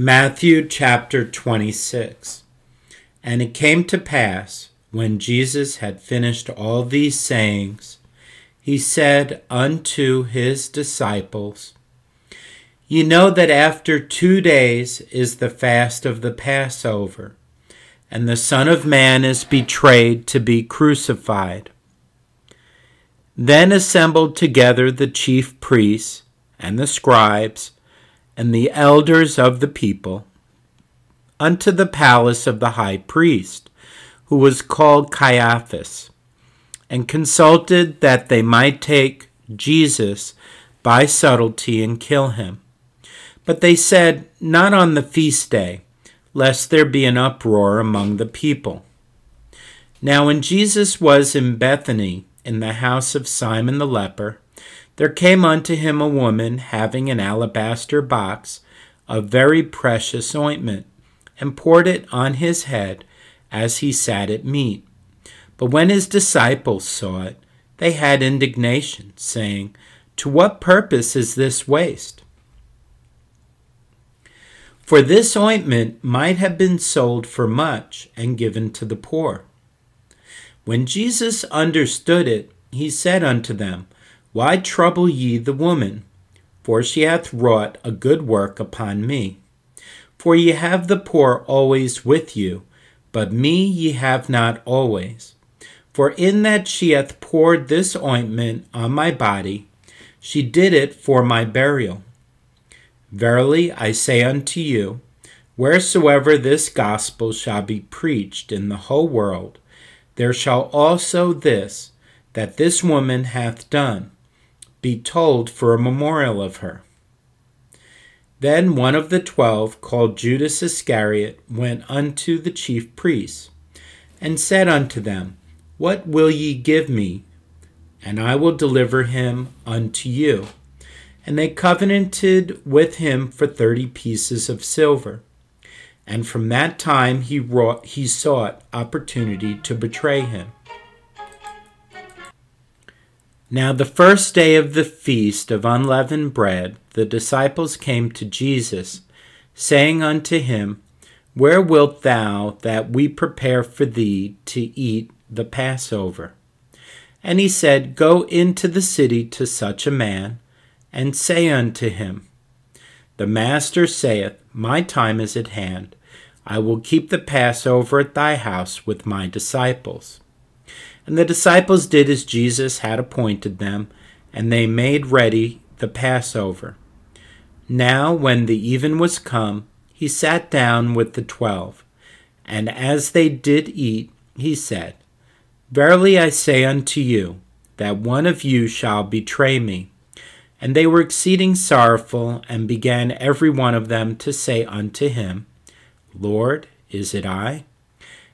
Matthew chapter 26. And it came to pass, when Jesus had finished all these sayings, he said unto his disciples, Ye know that after 2 days is the fast of the Passover, and the Son of Man is betrayed to be crucified. Then assembled together the chief priests and the scribes and the elders of the people unto the palace of the high priest, who was called Caiaphas, and consulted that they might take Jesus by subtlety and kill him. But they said, Not on the feast day, lest there be an uproar among the people. Now when Jesus was in Bethany, in the house of Simon the leper, there came unto him a woman having an alabaster box of very precious ointment, and poured it on his head as he sat at meat. But when his disciples saw it, they had indignation, saying, To what purpose is this waste? For this ointment might have been sold for much and given to the poor. When Jesus understood it, he said unto them, Why trouble ye the woman? For she hath wrought a good work upon me. For ye have the poor always with you, but me ye have not always. For in that she hath poured this ointment on my body, she did it for my burial. Verily I say unto you, wheresoever this gospel shall be preached in the whole world, there shall also this, that this woman hath done, be told for a memorial of her. Then one of the 12, called Judas Iscariot, went unto the chief priests, and said unto them, What will ye give me? And I will deliver him unto you. And they covenanted with him for 30 pieces of silver. And from that time he sought opportunity to betray him. Now the first day of the feast of unleavened bread, the disciples came to Jesus, saying unto him, Where wilt thou that we prepare for thee to eat the Passover? And he said, Go into the city to such a man, and say unto him, The Master saith, My time is at hand. I will keep the Passover at thy house with my disciples. And the disciples did as Jesus had appointed them, and they made ready the Passover. Now when the even was come, he sat down with the 12. And as they did eat, he said, Verily I say unto you, that one of you shall betray me. And they were exceeding sorrowful, and began every one of them to say unto him, Lord, is it I?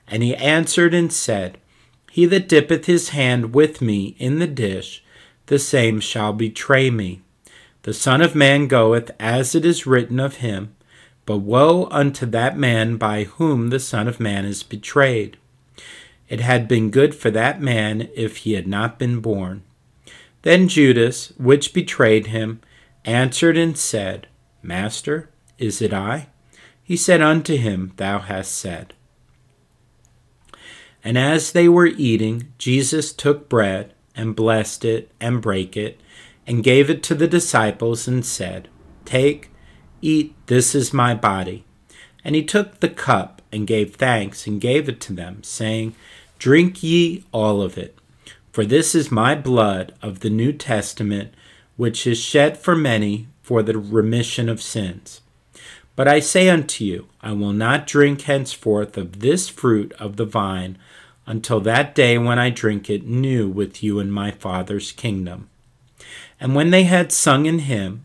And he answered and said, He that dippeth his hand with me in the dish, the same shall betray me. The Son of Man goeth as it is written of him, but woe unto that man by whom the Son of Man is betrayed. It had been good for that man if he had not been born. Then Judas, which betrayed him, answered and said, Master, is it I? He said unto him, Thou hast said. And as they were eating, Jesus took bread, and blessed it, and brake it, and gave it to the disciples, and said, Take, eat, this is my body. And he took the cup, and gave thanks, and gave it to them, saying, Drink ye all of it, for this is my blood of the New Testament, which is shed for many for the remission of sins. But I say unto you, I will not drink henceforth of this fruit of the vine, until that day when I drink it new with you in my Father's kingdom. And when they had sung an hymn,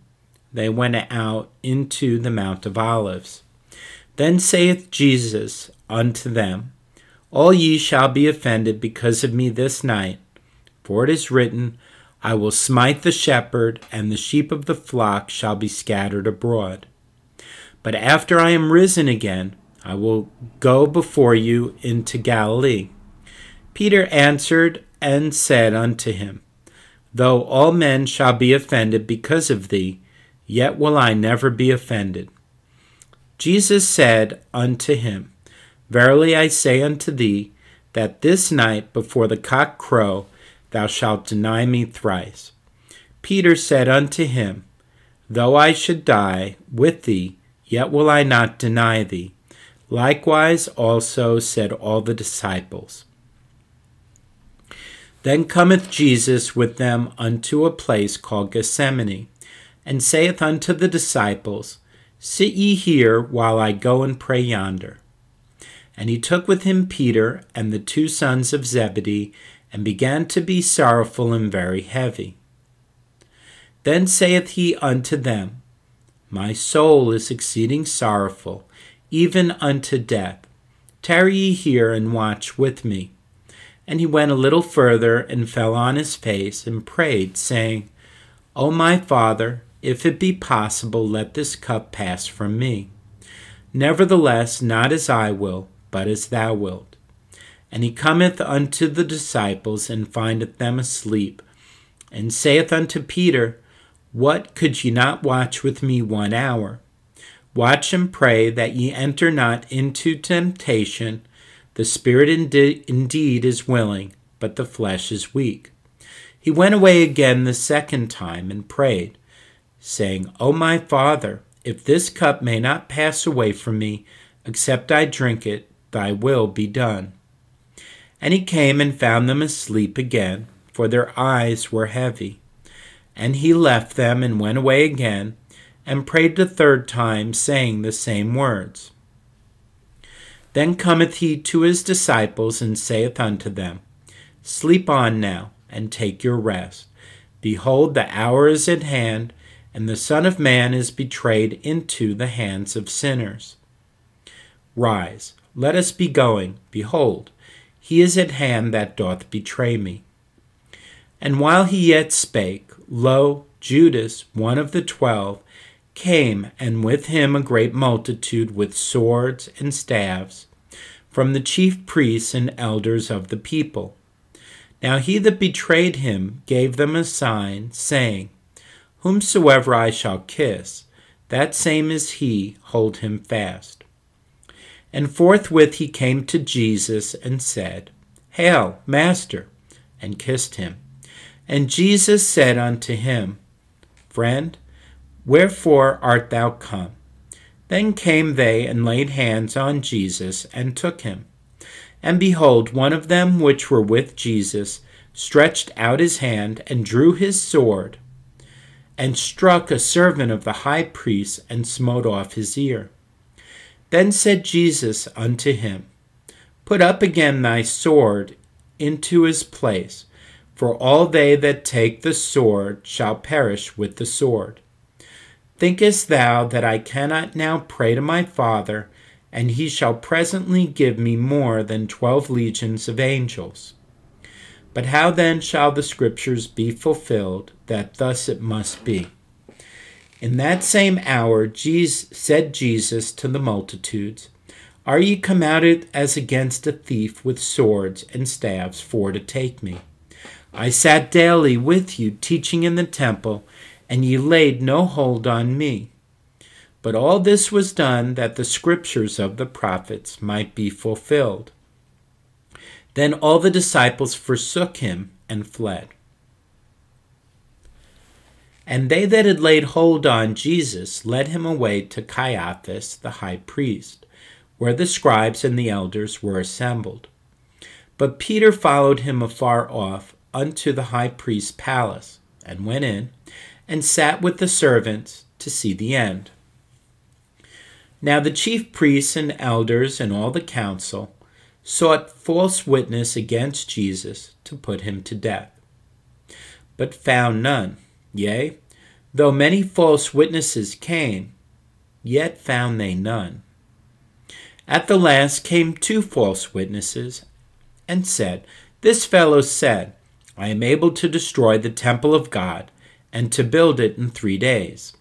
they went out into the Mount of Olives. Then saith Jesus unto them, All ye shall be offended because of me this night, for it is written, I will smite the shepherd, and the sheep of the flock shall be scattered abroad. But after I am risen again, I will go before you into Galilee. Peter answered and said unto him, Though all men shall be offended because of thee, yet will I never be offended. Jesus said unto him, Verily I say unto thee, that this night before the cock crow, thou shalt deny me thrice. Peter said unto him, Though I should die with thee, yet will I not deny thee. Likewise also said all the disciples. Then cometh Jesus with them unto a place called Gethsemane, and saith unto the disciples, Sit ye here while I go and pray yonder. And he took with him Peter and the 2 sons of Zebedee, and began to be sorrowful and very heavy. Then saith he unto them, My soul is exceeding sorrowful, even unto death. Tarry ye here and watch with me. And he went a little further, and fell on his face, and prayed, saying, O my Father, if it be possible, let this cup pass from me. Nevertheless, not as I will, but as thou wilt. And he cometh unto the disciples, and findeth them asleep, and saith unto Peter, What, could ye not watch with me 1 hour? Watch and pray that ye enter not into temptation. The spirit indeed is willing, but the flesh is weak. He went away again the 2nd time, and prayed, saying, O my Father, if this cup may not pass away from me, except I drink it, thy will be done. And he came and found them asleep again, for their eyes were heavy. And he left them, and went away again, and prayed the 3rd time, saying the same words. Then cometh he to his disciples, and saith unto them, Sleep on now, and take your rest. Behold, the hour is at hand, and the Son of Man is betrayed into the hands of sinners. Rise, let us be going. Behold, he is at hand that doth betray me. And while he yet spake, lo, Judas, one of the 12, came, and with him a great multitude with swords and staves, from the chief priests and elders of the people. Now he that betrayed him gave them a sign, saying, Whomsoever I shall kiss, that same is he, hold him fast. And forthwith he came to Jesus, and said, Hail, Master, and kissed him. And Jesus said unto him, Friend, wherefore art thou come? Then came they, and laid hands on Jesus, and took him. And behold, one of them which were with Jesus stretched out his hand, and drew his sword, and struck a servant of the high priest, and smote off his ear. Then said Jesus unto him, Put up again thy sword into his place, for all they that take the sword shall perish with the sword. Thinkest thou that I cannot now pray to my Father, and he shall presently give me more than 12 legions of angels? But how then shall the Scriptures be fulfilled, that thus it must be? In that same hour said Jesus to the multitudes, Are ye come out as against a thief with swords and staves for to take me? I sat daily with you teaching in the temple, and ye laid no hold on me. But all this was done that the Scriptures of the prophets might be fulfilled. Then all the disciples forsook him and fled. And they that had laid hold on Jesus led him away to Caiaphas the high priest, where the scribes and the elders were assembled. But Peter followed him afar off unto the high priest's palace, and went in, and sat with the servants to see the end. Now the chief priests and elders and all the council sought false witness against Jesus to put him to death, but found none. Yea, though many false witnesses came, yet found they none. At the last came 2 false witnesses, and said, This fellow said, I am able to destroy the temple of God, and to build it in 3 days.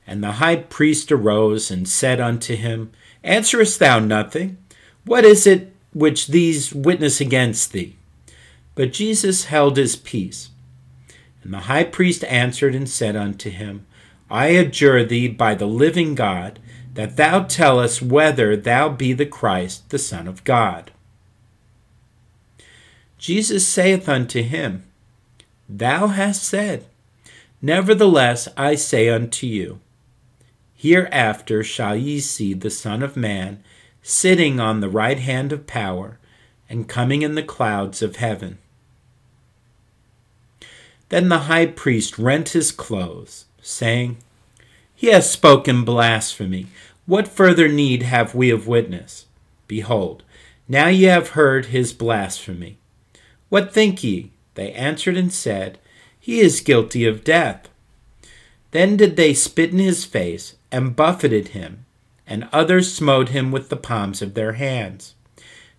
And the high priest arose and said unto him, Answerest thou nothing? What is it which these witness against thee? But Jesus held his peace. And the high priest answered and said unto him, I adjure thee by the living God, that thou tell us whether thou be the Christ, the Son of God. Jesus saith unto him, Thou hast said. Nevertheless I say unto you, hereafter shall ye see the Son of Man sitting on the right hand of power, and coming in the clouds of heaven. Then the high priest rent his clothes, saying, He has spoken blasphemy. What further need have we of witness? Behold, now ye have heard his blasphemy. What think ye? They answered and said, He is guilty of death. Then did they spit in his face, and buffeted him, and others smote him with the palms of their hands,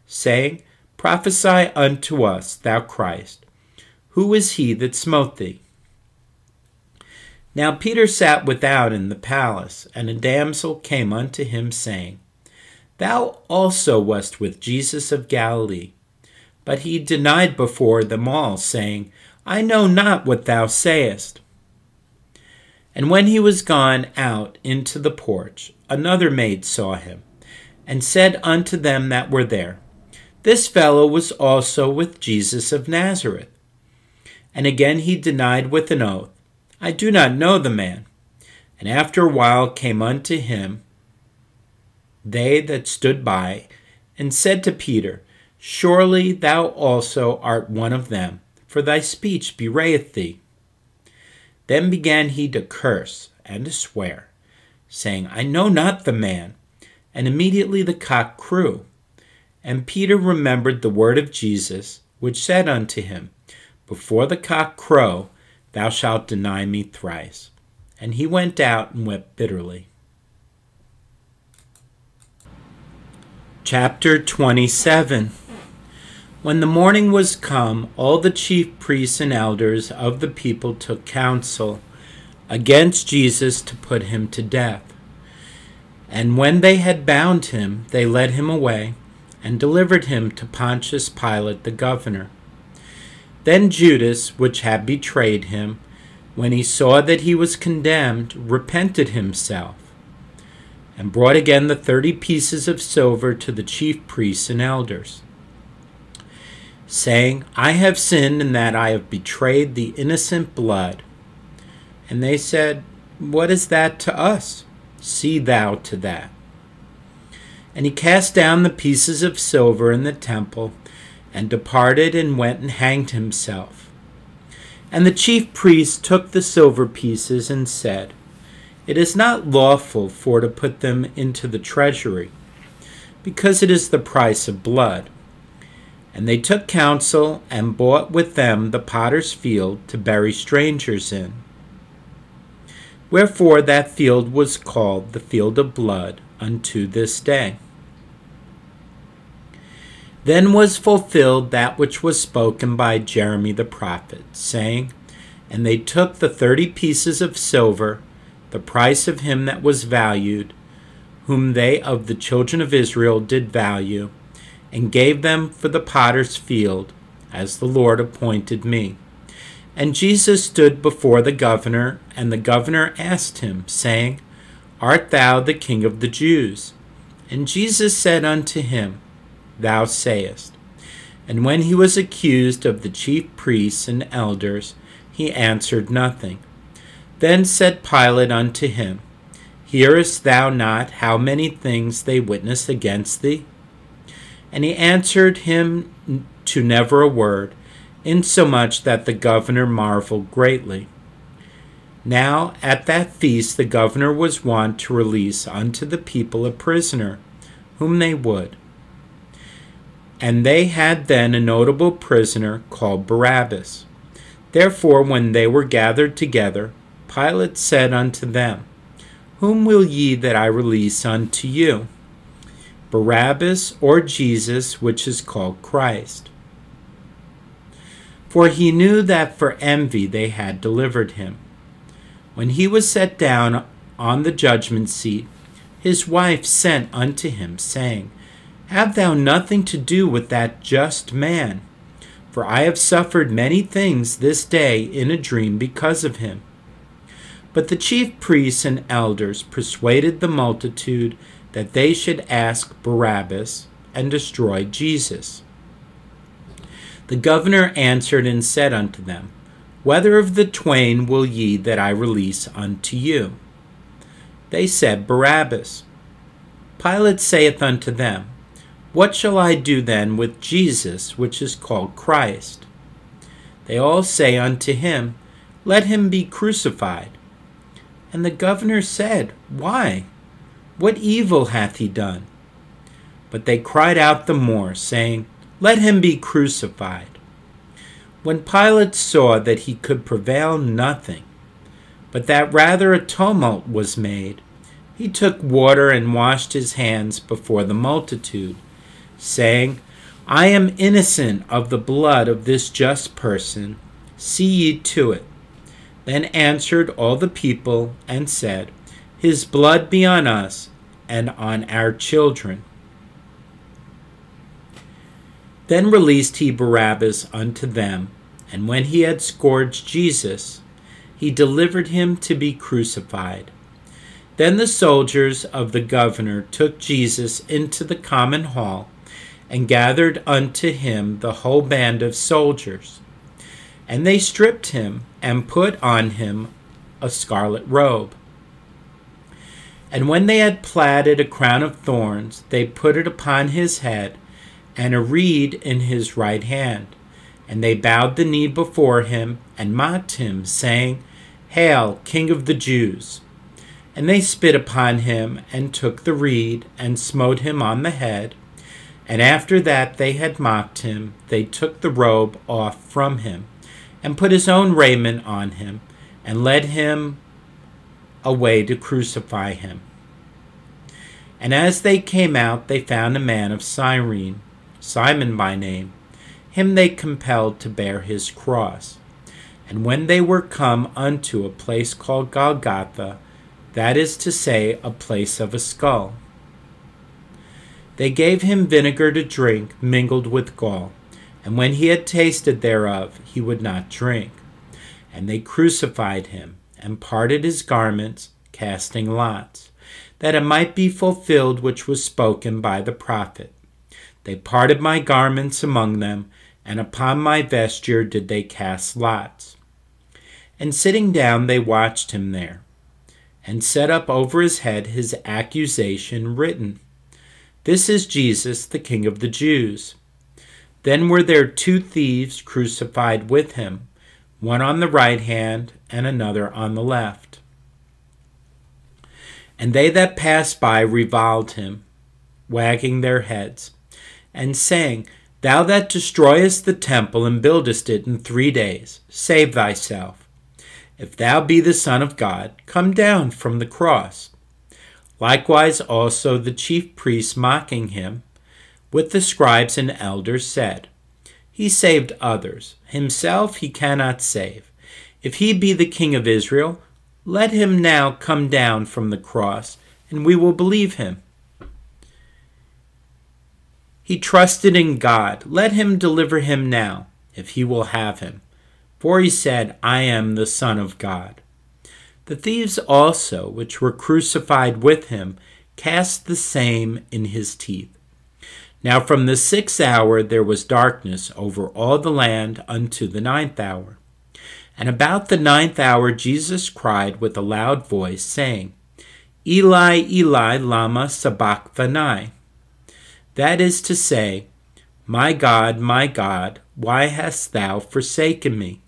saying, Prophesy unto us, thou Christ. Who is he that smote thee? Now Peter sat without in the palace, and a damsel came unto him, saying, Thou also wast with Jesus of Galilee. But he denied before them all, saying, I know not what thou sayest. And when he was gone out into the porch, another maid saw him, and said unto them that were there, This fellow was also with Jesus of Nazareth. And again he denied with an oath, I do not know the man. And after a while came unto him they that stood by, and said to Peter, Surely thou also art one of them, for thy speech bewrayeth thee. Then began he to curse and to swear, saying, I know not the man. And immediately the cock crew. And Peter remembered the word of Jesus, which said unto him, Before the cock crow, thou shalt deny me thrice. And he went out and wept bitterly. Chapter 27. When the morning was come, all the chief priests and elders of the people took counsel against Jesus to put him to death. And when they had bound him, they led him away, and delivered him to Pontius Pilate the governor. Then Judas, which had betrayed him, when he saw that he was condemned, repented himself, and brought again the 30 pieces of silver to the chief priests and elders, saying, I have sinned in that I have betrayed the innocent blood. And they said, What is that to us? See thou to that. And he cast down the pieces of silver in the temple, and departed and went and hanged himself. And the chief priests took the silver pieces and said, It is not lawful for to put them into the treasury, because it is the price of blood. And they took counsel, and bought with them the potter's field to bury strangers in. Wherefore that field was called the field of blood unto this day. Then was fulfilled that which was spoken by Jeremy the prophet, saying, And they took the 30 pieces of silver, the price of him that was valued, whom they of the children of Israel did value, and gave them for the potter's field, as the Lord appointed me. And Jesus stood before the governor, and the governor asked him, saying, Art thou the King of the Jews? And Jesus said unto him, Thou sayest. And when he was accused of the chief priests and elders, he answered nothing. Then said Pilate unto him, Hearest thou not how many things they witness against thee? And he answered him to never a word, insomuch that the governor marveled greatly. Now at that feast the governor was wont to release unto the people a prisoner, whom they would. And they had then a notable prisoner called Barabbas. Therefore when they were gathered together, Pilate said unto them, Whom will ye that I release unto you? Barabbas or Jesus, which is called Christ? For he knew that for envy they had delivered him. When he was set down on the judgment seat, his wife sent unto him, saying, Have thou nothing to do with that just man? For I have suffered many things this day in a dream because of him. But the chief priests and elders persuaded the multitude that they should ask Barabbas and destroy Jesus. The governor answered and said unto them, Whether of the twain will ye that I release unto you? They said, Barabbas. Pilate saith unto them, What shall I do then with Jesus, which is called Christ? They all say unto him, Let him be crucified. And the governor said, Why? What evil hath he done? But they cried out the more, saying, Let him be crucified. When Pilate saw that he could prevail nothing, but that rather a tumult was made, he took water and washed his hands before the multitude, saying, I am innocent of the blood of this just person. See ye to it. Then answered all the people and said, His blood be on us and on our children. Then released he Barabbas unto them, and when he had scourged Jesus, he delivered him to be crucified. Then the soldiers of the governor took Jesus into the common hall, and gathered unto him the whole band of soldiers. And they stripped him, and put on him a scarlet robe. And when they had platted a crown of thorns, they put it upon his head, and a reed in his right hand. And they bowed the knee before him, and mocked him, saying, Hail, King of the Jews! And they spit upon him, and took the reed, and smote him on the head. And after that they had mocked him, they took the robe off from him, and put his own raiment on him, and led him away to crucify him. And as they came out, they found a man of Cyrene, Simon by name. Him they compelled to bear his cross. And when they were come unto a place called Golgotha, that is to say, a place of a skull, they gave him vinegar to drink mingled with gall, and when he had tasted thereof, he would not drink. And they crucified him, and parted his garments, casting lots, that it might be fulfilled which was spoken by the prophet. They parted my garments among them, and upon my vesture did they cast lots. And sitting down they watched him there, and set up over his head his accusation written, This is Jesus, the King of the Jews. Then were there 2 thieves crucified with him, one on the right hand, and another on the left. And they that passed by reviled him, wagging their heads, and saying, Thou that destroyest the temple and buildest it in 3 days, save thyself. If thou be the Son of God, come down from the cross. Likewise also the chief priests mocking him, with the scribes and elders said, He saved others, himself he cannot save. If he be the King of Israel, let him now come down from the cross, and we will believe him. He trusted in God. Let him deliver him now, if he will have him. For he said, I am the Son of God. The thieves also, which were crucified with him, cast the same in his teeth. Now from the 6th hour there was darkness over all the land unto the 9th hour. And about the 9th hour Jesus cried with a loud voice, saying, Eli, Eli, lama sabachthani? That is to say, my God, why hast thou forsaken me?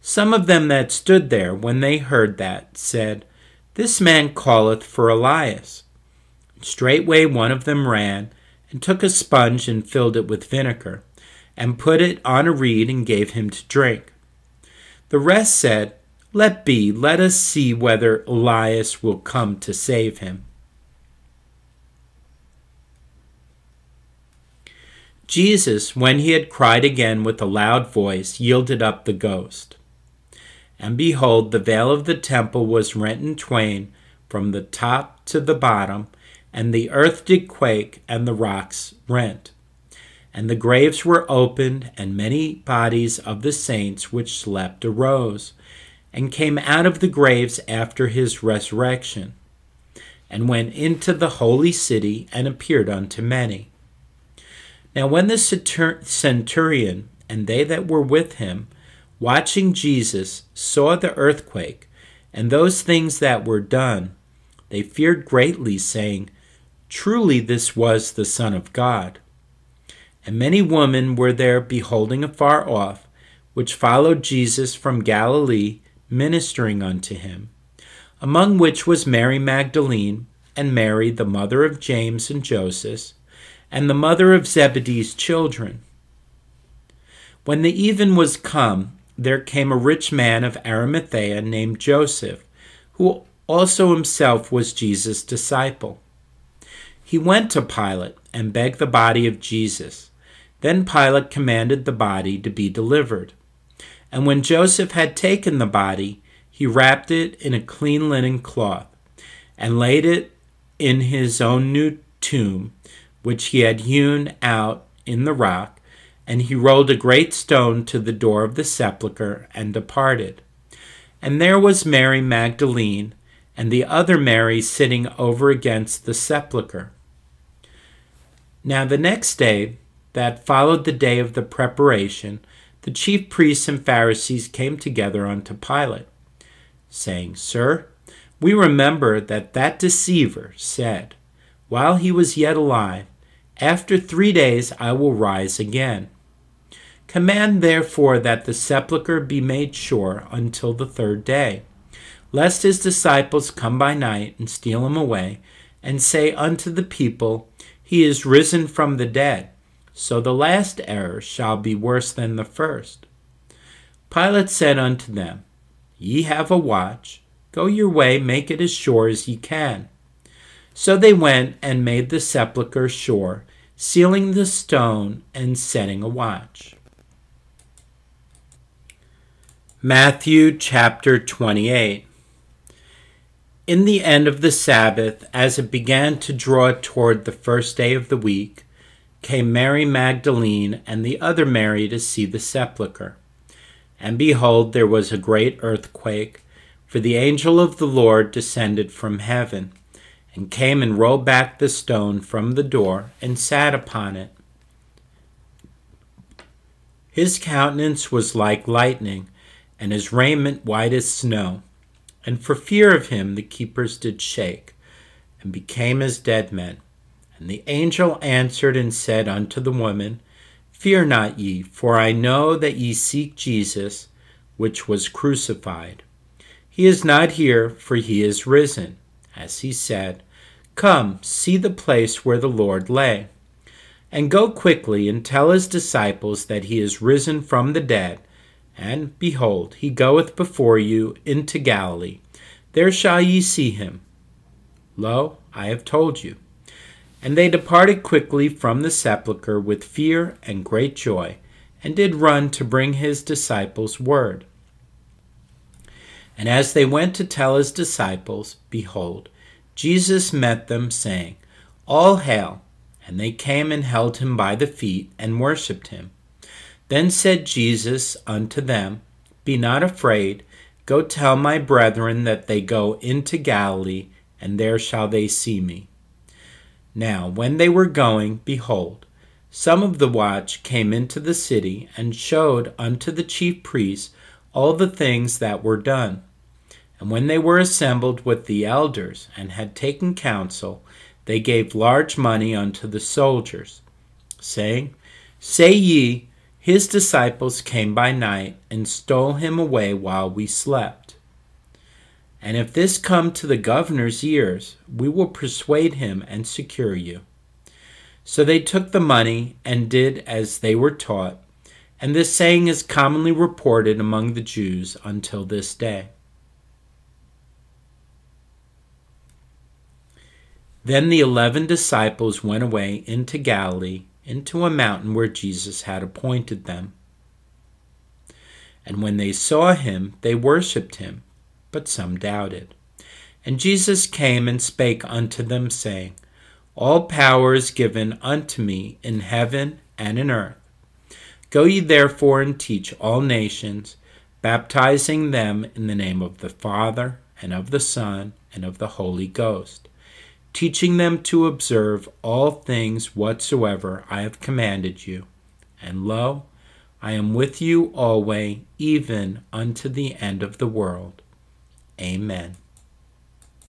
Some of them that stood there, when they heard that, said, This man calleth for Elias. And straightway one of them ran, and took a sponge and filled it with vinegar, and put it on a reed and gave him to drink. The rest said, Let be, let us see whether Elias will come to save him. Jesus, when he had cried again with a loud voice, yielded up the ghost. And behold, the veil of the temple was rent in twain from the top to the bottom, and the earth did quake, and the rocks rent. And the graves were opened, and many bodies of the saints which slept arose, and came out of the graves after his resurrection, and went into the holy city and appeared unto many. Now when the centurion and they that were with him, watching Jesus, saw the earthquake, and those things that were done, they feared greatly, saying, Truly this was the Son of God. And many women were there beholding afar off, which followed Jesus from Galilee, ministering unto him, among which was Mary Magdalene, and Mary the mother of James and Joseph, and the mother of Zebedee's children. When the even was come, there came a rich man of Arimathea named Joseph, who also himself was Jesus' disciple. He went to Pilate and begged the body of Jesus. Then Pilate commanded the body to be delivered. And when Joseph had taken the body, he wrapped it in a clean linen cloth, and laid it in his own new tomb, which he had hewn out in the rock, and he rolled a great stone to the door of the sepulchre, and departed. And there was Mary Magdalene, and the other Mary sitting over against the sepulchre. Now the next day, that followed the day of the preparation, the chief priests and Pharisees came together unto Pilate, saying, Sir, we remember that deceiver said, while he was yet alive, After 3 days I will rise again. Command therefore that the sepulchre be made sure until the 3rd day, lest his disciples come by night and steal him away, and say unto the people, He is risen from the dead. So the last error shall be worse than the first. Pilate said unto them, Ye have a watch. Go your way, make it as sure as ye can. So they went and made the sepulchre sure, sealing the stone and setting a watch. Matthew chapter 28. In the end of the Sabbath, as it began to draw toward the 1st day of the week, came Mary Magdalene and the other Mary to see the sepulchre. And behold, there was a great earthquake, for the angel of the Lord descended from heaven, and came and rolled back the stone from the door, and sat upon it. His countenance was like lightning, and his raiment white as snow. And for fear of him the keepers did shake, and became as dead men. And the angel answered and said unto the woman, Fear not ye, for I know that ye seek Jesus, which was crucified. He is not here, for he is risen, as he said. Come, see the place where the Lord lay. And go quickly and tell his disciples that he is risen from the dead. And, behold, he goeth before you into Galilee. There shall ye see him. Lo, I have told you. And they departed quickly from the sepulchre with fear and great joy, and did run to bring his disciples word. And as they went to tell his disciples, behold, Jesus met them, saying, All hail! And they came and held him by the feet, and worshipped him. Then said Jesus unto them, Be not afraid. Go tell my brethren that they go into Galilee, and there shall they see me. Now when they were going, behold, some of the watch came into the city, and showed unto the chief priests all the things that were done. And when they were assembled with the elders, and had taken counsel, they gave large money unto the soldiers, saying, Say ye, his disciples came by night, and stole him away while we slept. And if this come to the governor's ears, we will persuade him and secure you. So they took the money, and did as they were taught. And this saying is commonly reported among the Jews until this day. Then the 11 disciples went away into Galilee, into a mountain where Jesus had appointed them. And when they saw him, they worshipped him, but some doubted. And Jesus came and spake unto them, saying, All power is given unto me in heaven and in earth. Go ye therefore and teach all nations, baptizing them in the name of the Father, and of the Son, and of the Holy Ghost, teaching them to observe all things whatsoever I have commanded you. And lo, I am with you always, even unto the end of the world. Amen.